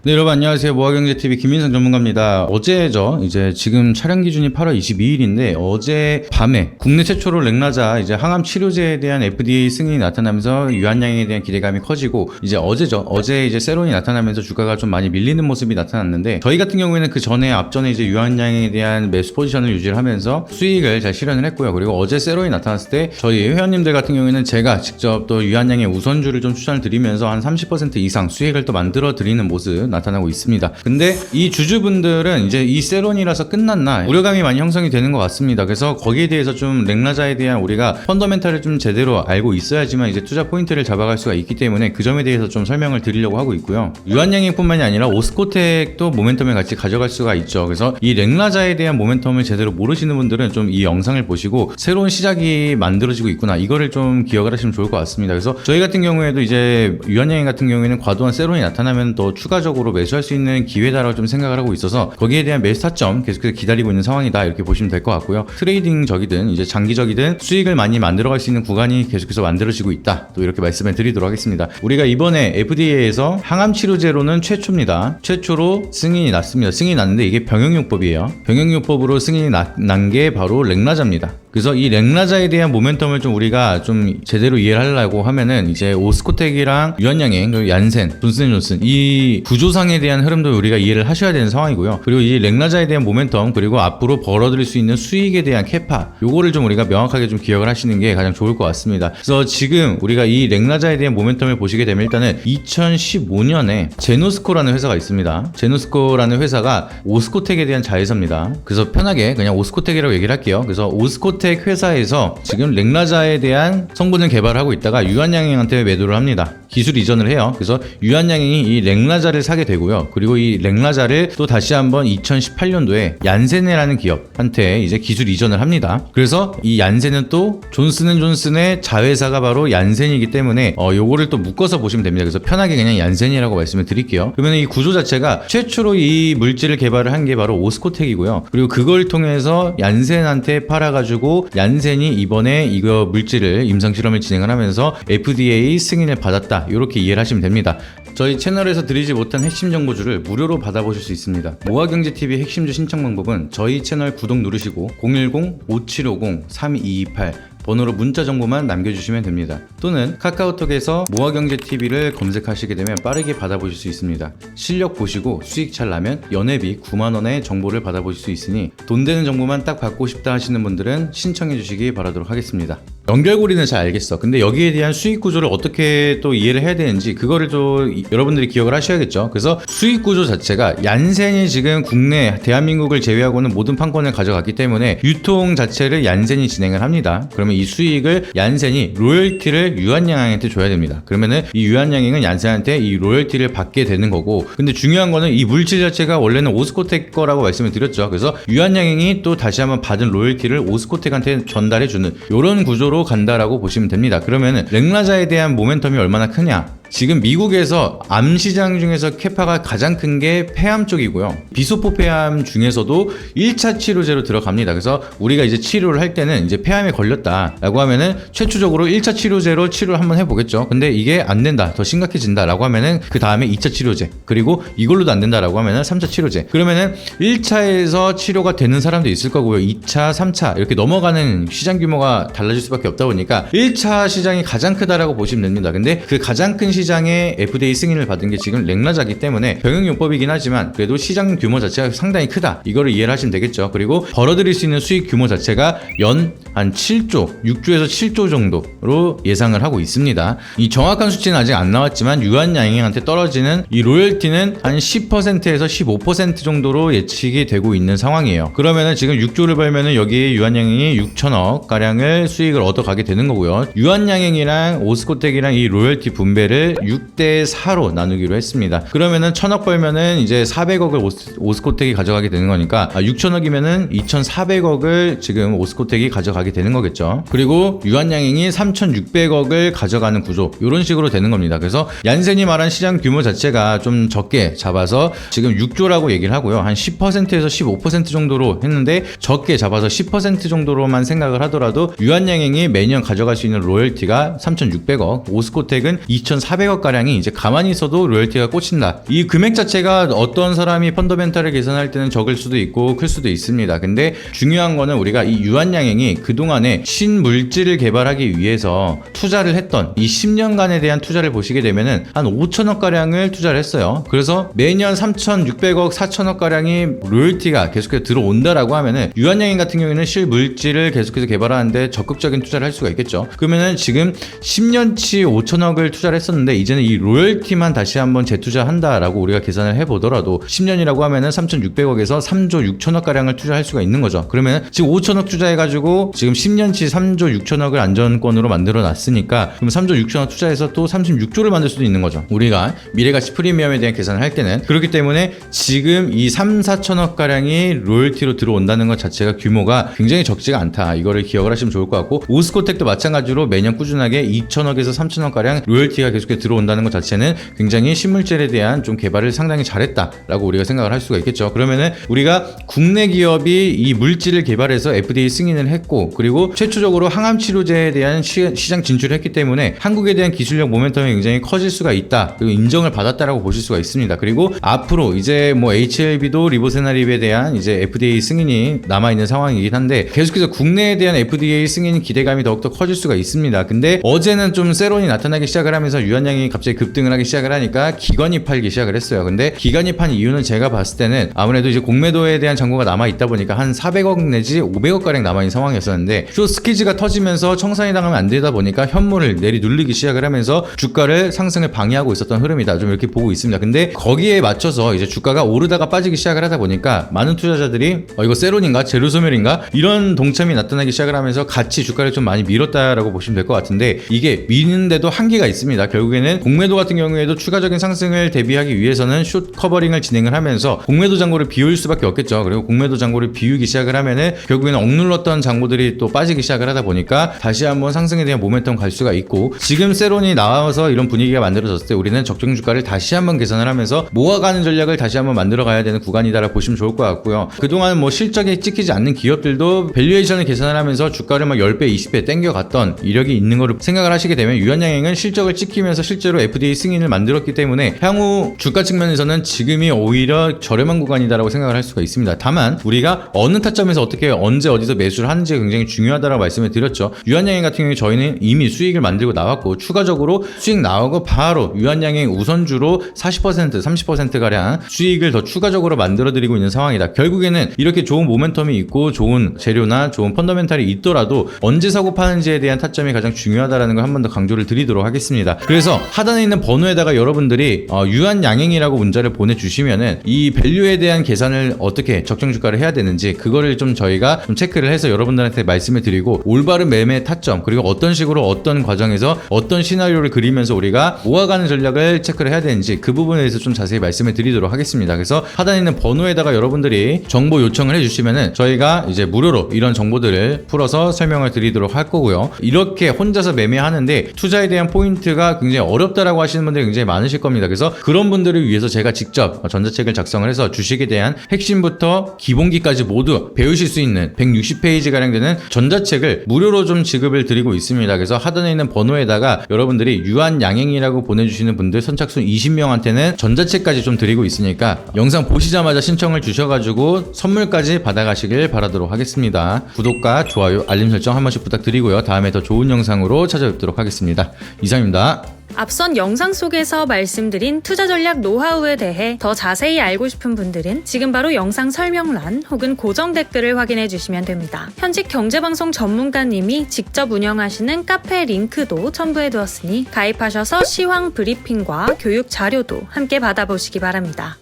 네, 여러분 안녕하세요. 모아경제TV 김민성 전문가입니다. 어제죠. 이제 지금 촬영 기준이 8월 22일인데 어제 밤에 국내 최초로 렉나자 이제 항암 치료제에 대한 FDA 승인이 나타나면서 유한양에 대한 기대감이 커지고 이제 어제죠. 어제 이제 세론이 나타나면서 주가가 좀 많이 밀리는 모습이 나타났는데 저희 같은 경우에는 그 전에 앞전에 이제 유한양에 대한 매수 포지션을 유지를 하면서 수익을 잘 실현을 했고요. 그리고 어제 세론이 나타났을 때 저희 회원님들 같은 경우에는 제가 직접 또 유한양의 우선주를 좀 추천을 드리면서 한 30% 이상 수익을 또 만들어 드리는 모습 나타나고 있습니다. 근데 이 주주분들은 이제 이 세론이라서 끝났나 우려감이 많이 형성이 되는 것 같습니다. 그래서 거기에 대해서 좀 렉나자에 대한 우리가 펀더멘탈을 좀 제대로 알고 있어야지만 이제 투자 포인트를 잡아갈 수가 있기 때문에 그 점에 대해서 좀 설명을 드리려고 하고 있고요. 유한양행뿐만이 아니라 오스코텍도 모멘텀을 같이 가져갈 수가 있죠. 그래서 이 렉나자에 대한 모멘텀을 제대로 모르시는 분들은 좀 이 영상을 보시고 새로운 시작이 만들어지고 있구나 이거를 좀 기억을 하시면 좋을 것 같습니다. 그래서 저희 같은 경우에도 이제 유한양행 같은 경우에는 과도한 세론이 나타나면 더 추가적으로 매수할 수 있는 기회다라고 좀 생각을 하고 있어서 거기에 대한 매수 타점 계속해서 기다리고 있는 상황이다 이렇게 보시면 될 것 같고요. 트레이딩적이든 이제 장기적이든 수익을 많이 만들어갈 수 있는 구간이 계속해서 만들어지고 있다 또 이렇게 말씀을 드리도록 하겠습니다. 우리가 이번에 FDA에서 항암 치료제로는 최초입니다. 최초로 승인이 났습니다. 승인이 났는데 이게 병용요법이에요. 병용요법으로 승인이 난 게 바로 렉나자입니다. 그래서 이 렉나자에 대한 모멘텀을 좀 우리가 좀 제대로 이해를 하려고 하면은 이제 오스코텍이랑 유한양행 그리고 얀센, 존슨앤존슨 이 구조상에 대한 흐름도 우리가 이해를 하셔야 되는 상황이고요. 그리고 이 렉나자에 대한 모멘텀 그리고 앞으로 벌어들일 수 있는 수익에 대한 캐파 요거를 좀 우리가 명확하게 좀 기억을 하시는 게 가장 좋을 것 같습니다. 그래서 지금 우리가 이 렉나자에 대한 모멘텀을 보시게 되면 일단은 2015년에 제노스코라는 회사가 있습니다. 제노스코라는 회사가 오스코텍에 대한 자회사입니다. 그래서 편하게 그냥 오스코텍이라고 얘기를 할게요. 그래서 오스코텍 회사에서 지금 렉나자에 대한 성분을 개발하고 있다가 유한양행한테 매도를 합니다. 기술 이전을 해요. 그래서 유한양행이 이 렉나자를 사게 되고요. 그리고 이 렉나자를 또 다시 한번 2018년도에 얀센이라는 기업한테 이제 기술 이전을 합니다. 그래서 이 얀센은 또 존슨앤존슨의 자회사가 바로 얀센이기 때문에 요거를 또 묶어서 보시면 됩니다. 그래서 편하게 그냥 얀센이라고 말씀을 드릴게요. 그러면 이 구조 자체가 최초로 이 물질을 개발을 한 게 바로 오스코텍이고요. 그리고 그걸 통해서 얀센한테 팔아가지고 얀센이 이번에 이거 물질을 임상실험을 진행을 하면서 FDA 승인을 받았다 이렇게 이해를 하시면 됩니다. 저희 채널에서 드리지 못한 핵심 정보주를 무료로 받아보실 수 있습니다. 모아경제TV 핵심주 신청 방법은 저희 채널 구독 누르시고 010-5750-3228 번호로 문자 정보만 남겨주시면 됩니다. 또는 카카오톡에서 모아경제TV를 검색하시게 되면 빠르게 받아보실 수 있습니다. 실력 보시고 수익 잘 나면 연회비 9만원의 정보를 받아보실 수 있으니 돈 되는 정보만 딱 받고 싶다 하시는 분들은 신청해 주시기 바라도록 하겠습니다. 연결고리는 잘 알겠어. 근데 여기에 대한 수익 구조를 어떻게 또 이해를 해야 되는지 그거를 또 여러분들이 기억을 하셔야겠죠. 그래서 수익 구조 자체가 얀센이 지금 국내 대한민국을 제외하고는 모든 판권을 가져갔기 때문에 유통 자체를 얀센이 진행을 합니다. 그러면 이 수익을 얀센이 로열티를 유한양행한테 줘야 됩니다. 그러면은 이 유한양행은 얀센한테 이 로열티를 받게 되는 거고, 근데 중요한 거는 이 물질 자체가 원래는 오스코텍 거라고 말씀을 드렸죠. 그래서 유한양행이 또 다시 한번 받은 로열티를 오스코텍한테 전달해 주는 이런 구조로 간다라고 보시면 됩니다. 그러면은 렉나자에 대한 모멘텀이 얼마나 크냐? 지금 미국에서 암 시장 중에서 캐파가 가장 큰 게 폐암 쪽이고요. 비소포 폐암 중에서도 1차 치료제로 들어갑니다. 그래서 우리가 이제 치료를 할 때는 이제 폐암에 걸렸다라고 하면은 최초적으로 1차 치료제로 치료를 한번 해보겠죠. 근데 이게 안 된다, 더 심각해진다라고 하면은 그 다음에 2차 치료제, 그리고 이걸로도 안 된다라고 하면은 3차 치료제. 그러면은 1차에서 치료가 되는 사람도 있을 거고요. 2차, 3차 이렇게 넘어가는 시장 규모가 달라질 수밖에 없다 보니까 1차 시장이 가장 크다라고 보시면 됩니다. 근데 그 가장 큰 시장에 FDA 승인을 받은 게 지금 렉나자기 때문에 병용요법이긴 하지만 그래도 시장 규모 자체가 상당히 크다 이거를 이해를 하시면 되겠죠. 그리고 벌어들일 수 있는 수익 규모 자체가 연 한 7조, 6조에서 7조 정도로 예상을 하고 있습니다. 이 정확한 수치는 아직 안 나왔지만 유한양행한테 떨어지는 이 로열티는 한 10%에서 15% 정도로 예측이 되고 있는 상황이에요. 그러면은 지금 6조를 벌면은 여기에 유한양행이 6천억 가량을 수익을 얻어가게 되는 거고요. 유한양행이랑 오스코텍이랑 이 로열티 분배를 6대4로 나누기로 했습니다. 그러면은 1,000억 벌면은 이제 400억을 오스코텍이 가져가게 되는 거니까 6,000억이면은 2,400억을 지금 오스코텍이 가져가게 되는 거겠죠. 그리고 유한양행이 3,600억을 가져가는 구조 이런 식으로 되는 겁니다. 그래서 얀센이 말한 시장 규모 자체가 좀 적게 잡아서 지금 6조라고 얘기를 하고요. 한 10%에서 15% 정도로 했는데 적게 잡아서 10% 정도로만 생각을 하더라도 유한양행이 매년 가져갈 수 있는 로열티가 3,600억, 오스코텍은 2,400억 400억 가량이 이제 가만히 있어도 로열티가 꽂힌다. 이 금액 자체가 어떤 사람이 펀더멘탈을 계산할 때는 적을 수도 있고 클 수도 있습니다. 근데 중요한 거는 우리가 이 유한양행이 그동안에 신물질을 개발하기 위해서 투자를 했던 이 10년간에 대한 투자를 보시게 되면은 한 5천억 가량을 투자를 했어요. 그래서 매년 3,600억, 4천억 가량이 로열티가 계속해서 들어온다라고 하면은 유한양행 같은 경우에는 실물질을 계속해서 개발하는데 적극적인 투자를 할 수가 있겠죠. 그러면은 지금 10년치 5천억을 투자를 했었는데 이제는 이 로열티만 다시 한번 재투자한다라고 우리가 계산을 해보더라도 10년이라고 하면은 3,600억에서 3조 6천억 가량을 투자할 수가 있는 거죠. 그러면 지금 5천억 투자해가지고 지금 10년치 3조 6천억을 안전권으로 만들어 놨으니까 그럼 3조 6천억 투자해서 또 36조를 만들 수도 있는 거죠. 우리가 미래가치 프리미엄에 대한 계산을 할 때는. 그렇기 때문에 지금 이 3, 4천억 가량이 로열티로 들어온다는 것 자체가 규모가 굉장히 적지가 않다. 이거를 기억을 하시면 좋을 것 같고, 오스코텍도 마찬가지로 매년 꾸준하게 2천억에서 3천억 가량 로열티가 계속해서 들어온다는 것 자체는 굉장히 신물질에 대한 좀 개발을 상당히 잘했다라고 우리가 생각을 할 수가 있겠죠. 그러면은 우리가 국내 기업이 이 물질을 개발해서 FDA 승인을 했고, 그리고 최초적으로 항암 치료제에 대한 시장 진출을 했기 때문에 한국에 대한 기술력 모멘텀이 굉장히 커질 수가 있다. 그리고 인정을 받았다라고 보실 수가 있습니다. 그리고 앞으로 이제 뭐 HLB도 리보세나립에 대한 이제 FDA 승인이 남아있는 상황이긴 한데 계속해서 국내에 대한 FDA 승인 기대감이 더욱더 커질 수가 있습니다. 근데 어제는 좀 세론이 나타나기 시작을 하면서 유한양이 갑자기 급등을 하기 시작을 하니까 기관이 팔기 시작을 했어요. 근데 기관이 판 이유는 제가 봤을 때는 아무래도 이제 공매도에 대한 잔고가 남아있다 보니까 한 400억 내지 500억 가량 남아있는 상황이었었는데 쇼 스퀴즈가 터지면서 청산이 당하면 안 되다 보니까 현물을 내리누르기 시작을 하면서 주가를 상승을 방해하고 있었던 흐름이다. 좀 이렇게 보고 있습니다. 근데 거기에 맞춰서 이제 주가가 오르다가 빠지기 시작을 하다 보니까 많은 투자자들이 이거 세론인가 제로소멸인가 이런 동참이 나타나기 시작을 하면서 같이 주가를 좀 많이 밀었다라고 보시면 될 것 같은데, 이게 미는데도 한계가 있습니다. 결국에는 공매도 같은 경우에도 추가적인 상승을 대비하기 위해서는 숏 커버링을 진행을 하면서 공매도 잔고를 비울 수밖에 없겠죠. 그리고 공매도 잔고를 비우기 시작을 하면은 결국에는 억눌렀던 잔고들이 또 빠지기 시작을 하다 보니까 다시 한번 상승에 대한 모멘텀 갈 수가 있고, 지금 세론이 나와서 이런 분위기가 만들어졌을 때 우리는 적정 주가를 다시 한번 계산을 하면서 모아가는 전략을 다시 한번 만들어 가야 되는 구간이다라고 보시면 좋을 것 같고요. 그동안 뭐 실적이 찍히지 않는 기업들도 밸류에이션을 계산을 하면서 주가를 막 10배, 20배 땡겨갔던 이력이 있는 거를 생각을 하시게 되면 유한양행은 실적을 찍히면서 실제로 FDA 승인을 만들었기 때문에 향후 주가 측면에서는 지금이 오히려 저렴한 구간이다라고 생각을 할 수가 있습니다. 다만 우리가 어느 타점에서 어떻게 언제 어디서 매수를 하는지가 굉장히 중요하다라고 말씀을 드렸죠. 유한양행 같은 경우에 저희는 이미 수익을 만들고 나왔고, 추가적으로 수익 나오고 바로 유한양행 우선주로 40%, 30%가량 수익을 더 추가적으로 만들어드리고 있는 상황이다. 결국에는 이렇게 좋은 모멘텀이 있고 좋은 재료나 좋은 펀더멘탈이 있더라도 언제 사고 파는지에 대한 타점이 가장 중요하다라는 걸 한 번 더 강조를 드리도록 하겠습니다. 그래서 하단에 있는 번호에다가 여러분들이 유한양행이라고 문자를 보내주시면은 이 밸류에 대한 계산을 어떻게 적정 주가를 해야 되는지 그거를 좀 저희가 좀 체크를 해서 여러분들한테 말씀을 드리고, 올바른 매매 타점 그리고 어떤 식으로 어떤 과정에서 어떤 시나리오를 그리면서 우리가 모아가는 전략을 체크를 해야 되는지 그 부분에 대해서 좀 자세히 말씀을 드리도록 하겠습니다. 그래서 하단에 있는 번호에다가 여러분들이 정보 요청을 해주시면은 저희가 이제 무료로 이런 정보들을 풀어서 설명을 드리도록 할 거고요. 이렇게 혼자서 매매하는데 투자에 대한 포인트가 굉장히 어렵다라고 하시는 분들이 굉장히 많으실 겁니다. 그래서 그런 분들을 위해서 제가 직접 전자책을 작성을 해서 주식에 대한 핵심부터 기본기까지 모두 배우실 수 있는 160페이지가량 되는 전자책을 무료로 좀 지급을 드리고 있습니다. 그래서 하단에 있는 번호에다가 여러분들이 유한양행이라고 보내주시는 분들 선착순 20명한테는 전자책까지 좀 드리고 있으니까 영상 보시자마자 신청을 주셔가지고 선물까지 받아가시길 바라도록 하겠습니다. 구독과 좋아요, 알림 설정 한 번씩 부탁드리고요. 다음에 더 좋은 영상으로 찾아뵙도록 하겠습니다. 이상입니다. 앞선 영상 속에서 말씀드린 투자 전략 노하우에 대해 더 자세히 알고 싶은 분들은 지금 바로 영상 설명란 혹은 고정 댓글을 확인해 주시면 됩니다. 현직 경제방송 전문가님이 직접 운영하시는 카페 링크도 첨부해 두었으니 가입하셔서 시황 브리핑과 교육 자료도 함께 받아보시기 바랍니다.